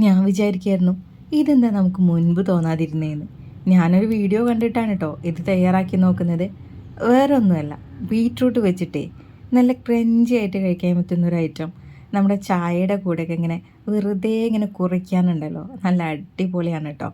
ഞാൻ വിചാരിക്കായിരുന്നു ഇതെന്താ നമുക്ക് മുൻപ് തോന്നാതിരുന്നേന്ന്. ഞാനൊരു വീഡിയോ കണ്ടിട്ടാണ് കേട്ടോ ഇത് തയ്യാറാക്കി നോക്കുന്നത്. വേറെ ഒന്നുമല്ല, ബീട്രൂട്ട് വെച്ചിട്ടേ നല്ല ക്രഞ്ചി ആയിട്ട് കഴിക്കാൻ പറ്റുന്ന ഒരു ഐറ്റം നമ്മുടെ ചായയുടെ കൂടെയൊക്കെ ഇങ്ങനെ വെറുതെ ഇങ്ങനെ കുറിക്കാനുണ്ടല്ലോ, നല്ല അടിപൊളിയാണ് കേട്ടോ.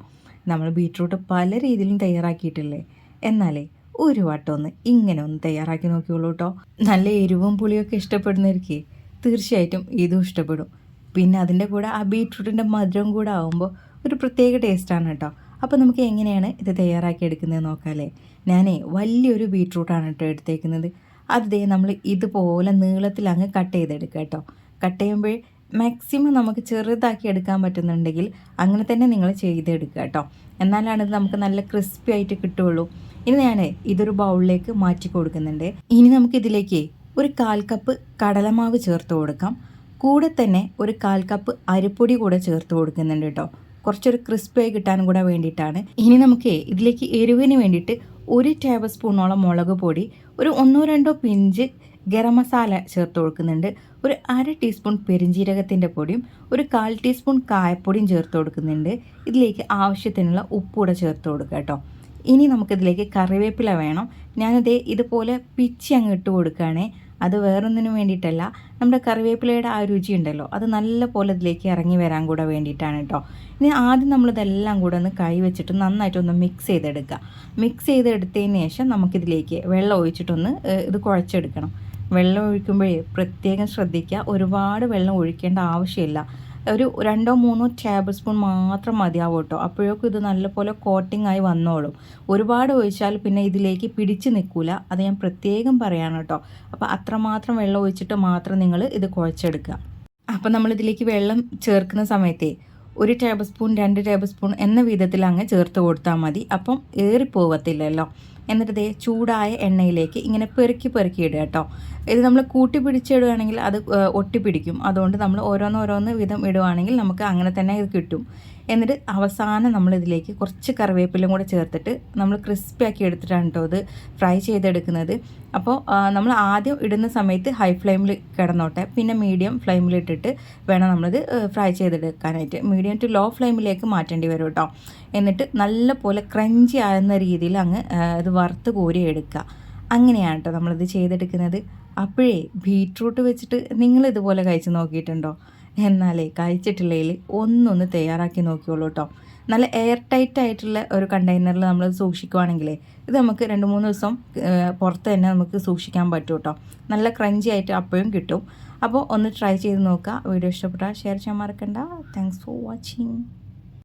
നമ്മൾ ബീട്രൂട്ട് പല രീതിയിലും തയ്യാറാക്കിയിട്ടില്ലേ, എന്നാലേ ഒരു വട്ടം ഒന്ന് ഇങ്ങനെ ഒന്ന് തയ്യാറാക്കി നോക്കിയോളൂ കേട്ടോ. നല്ല എരിവും പുളിയൊക്കെ ഇഷ്ടപ്പെടുന്നവർക്ക് തീർച്ചയായിട്ടും ഇതും ഇഷ്ടപ്പെടും. പിന്നെ അതിൻ്റെ കൂടെ ആ ബീട്രൂട്ടിൻ്റെ മധുരം കൂടെ ആകുമ്പോൾ ഒരു പ്രത്യേക ടേസ്റ്റാണ് കേട്ടോ. അപ്പോൾ നമുക്ക് എങ്ങനെയാണ് ഇത് തയ്യാറാക്കി എടുക്കുന്നത് നോക്കാമല്ലേ. ഞാനേ വലിയൊരു ബീട്രൂട്ടാണ് കേട്ടോ എടുത്തേക്കുന്നത്. അത് നമ്മൾ ഇതുപോലെ നീളത്തിൽ അങ്ങ് കട്ട് ചെയ്തെടുക്കുക കേട്ടോ. കട്ട് ചെയ്യുമ്പോൾ മാക്സിമം നമുക്ക് ചെറുതാക്കി എടുക്കാൻ പറ്റുന്നുണ്ടെങ്കിൽ അങ്ങനെ തന്നെ നിങ്ങൾ ചെയ്തെടുക്കുക കേട്ടോ. എന്നാലാണ് ഇത് നമുക്ക് നല്ല ക്രിസ്പി ആയിട്ട് കിട്ടുകയുള്ളൂ. ഇനി ഞാൻ ഇതൊരു ബൗളിലേക്ക് മാറ്റി കൊടുക്കുന്നുണ്ട്. ഇനി നമുക്കിതിലേക്ക് ഒരു 1/4 കപ്പ് കടലമാവ് ചേർത്ത് കൊടുക്കാം. കൂടെ തന്നെ ഒരു 1/4 കപ്പ് അരിപ്പൊടി കൂടെ ചേർത്ത് കൊടുക്കുന്നുണ്ട് കേട്ടോ. കുറച്ചൊരു ക്രിസ്പിയായി കിട്ടാനും കൂടെ വേണ്ടിയിട്ടാണ്. ഇനി നമുക്ക് ഇതിലേക്ക് എരിവിന് വേണ്ടിയിട്ട് 1 ടേബിൾ സ്പൂണോളം മുളക് പൊടി, ഒരു 1-2 പിഞ്ച് ഗരം മസാല ചേർത്ത് കൊടുക്കുന്നുണ്ട്, ഒരു 1/2 ടീസ്പൂൺ പെരിഞ്ജീരകത്തിൻ്റെ പൊടിയും ഒരു 1/4 ടീസ്പൂൺ കായപ്പൊടിയും ചേർത്ത് കൊടുക്കുന്നുണ്ട്. ഇതിലേക്ക് ആവശ്യത്തിനുള്ള ഉപ്പ് കൂടെ ചേർത്ത് കൊടുക്കുക കേട്ടോ. ഇനി നമുക്കിതിലേക്ക് കറിവേപ്പില വേണം. ഞാനത് ഇതുപോലെ പിച്ചി അങ്ങ് ഇട്ട് കൊടുക്കുകയാണേ. അത് വേറൊന്നിനും വേണ്ടിയിട്ടല്ല, നമ്മുടെ കറിവേപ്പിലയുടെ ആ രുചി ഉണ്ടല്ലോ, അത് നല്ല പോലെ ഇതിലേക്ക് ഇറങ്ങി വരാൻ കൂടെ വേണ്ടിയിട്ടാണ് കേട്ടോ. ഇനി ആദ്യം നമ്മളിതെല്ലാം കൂടെ ഒന്ന് കൈ വെച്ചിട്ട് നന്നായിട്ടൊന്ന് മിക്സ് ചെയ്തെടുക്കുക. മിക്സ് ചെയ്തെടുത്തതിന് ശേഷം നമുക്കിതിലേക്ക് വെള്ളം ഒഴിച്ചിട്ടൊന്ന് ഇത് കുഴച്ചെടുക്കണം. വെള്ളം ഒഴിക്കുമ്പോഴേ പ്രത്യേകം ശ്രദ്ധിക്കുക, ഒരുപാട് വെള്ളം ഒഴിക്കേണ്ട ആവശ്യമില്ല. ഒരു 2-3 ടേബിൾ സ്പൂൺ മാത്രം മതിയാവും കേട്ടോ. അപ്പോഴേക്കും ഇത് നല്ലപോലെ കോട്ടിംഗ് ആയി വന്നോളും. ഒരുപാട് ഒഴിച്ചാൽ പിന്നെ ഇതിലേക്ക് പിടിച്ച് നിൽക്കില്ല, അത് ഞാൻ പ്രത്യേകം പറയാണ് കേട്ടോ. അപ്പോൾ അത്രമാത്രം വെള്ളം ഒഴിച്ചിട്ട് മാത്രം നിങ്ങൾ ഇത് കുഴച്ചെടുക്കുക. അപ്പോൾ നമ്മളിതിലേക്ക് വെള്ളം ചേർക്കുന്ന സമയത്തേ 1 ടേബിൾ സ്പൂൺ 2 ടേബിൾ സ്പൂൺ എന്ന വിധത്തിൽ അങ്ങ് ചേർത്ത് കൊടുത്താൽ മതി. അപ്പം ഏറിപ്പോവത്തില്ലല്ലോ. എന്നിട്ട് ചൂടായ എണ്ണയിലേക്ക് ഇങ്ങനെ പെറുക്കി ഇടുക കേട്ടോ. ഇത് നമ്മൾ കൂട്ടി പിടിച്ചിടുകയാണെങ്കിൽ അത് ഒട്ടിപ്പിടിക്കും. അതുകൊണ്ട് നമ്മൾ ഓരോന്ന് വിധം ഇടുകയാണെങ്കിൽ നമുക്ക് അങ്ങനെ തന്നെ ഇത് കിട്ടും. എന്നിട്ട് അവസാനം നമ്മളിതിലേക്ക് കുറച്ച് കറിവേപ്പിലും കൂടെ ചേർത്തിട്ട് നമ്മൾ ക്രിസ്പി ആക്കി എടുത്തിട്ടാണ് കേട്ടോ ഇത് ഫ്രൈ ചെയ്തെടുക്കുന്നത്. അപ്പോൾ നമ്മൾ ആദ്യം ഇടുന്ന സമയത്ത് ഹൈ ഫ്ലെയിമിൽ കിടന്നോട്ടെ, പിന്നെ മീഡിയം ഫ്ലെയിമിലിട്ടിട്ട് വേണം നമ്മളിത് ഫ്രൈ ചെയ്തെടുക്കാനായിട്ട്. മീഡിയം ടു ലോ ഫ്ലെയിമിലേക്ക് മാറ്റേണ്ടി വരും കേട്ടോ. എന്നിട്ട് നല്ല പോലെ ക്രഞ്ചി ആകുന്ന രീതിയിൽ അങ്ങ് ഇത് വറുത്ത് കോരി എടുക്കുക. അങ്ങനെയാണ് കേട്ടോ നമ്മളിത് ചെയ്തെടുക്കുന്നത്. അപ്പോഴേ ബീട്രൂട്ട് വെച്ചിട്ട് നിങ്ങൾ ഇതുപോലെ കഴിച്ച് നോക്കിയിട്ടുണ്ടോ? എന്നാലേ കഴിച്ചിട്ടില്ലെങ്കിൽ ഒന്നൊന്ന് തയ്യാറാക്കി നോക്കിയോളൂ കേട്ടോ. നല്ല എയർ ടൈറ്റ് ആയിട്ടുള്ള ഒരു കണ്ടെയ്നറിൽ നമ്മൾ സൂക്ഷിക്കുവാണെങ്കിലേ ഇത് നമുക്ക് 2-3 ദിവസം പുറത്ത് തന്നെ നമുക്ക് സൂക്ഷിക്കാൻ പറ്റും കേട്ടോ. നല്ല ക്രഞ്ചി ആയിട്ട് അപ്പോഴും കിട്ടും. അപ്പോൾ ഒന്ന് ട്രൈ ചെയ്ത് നോക്കുക. വീഡിയോ ഇഷ്ടപ്പെട്ടാൽ ഷെയർ ചെയ്യാൻ മറക്കണ്ട. Thanks for watching.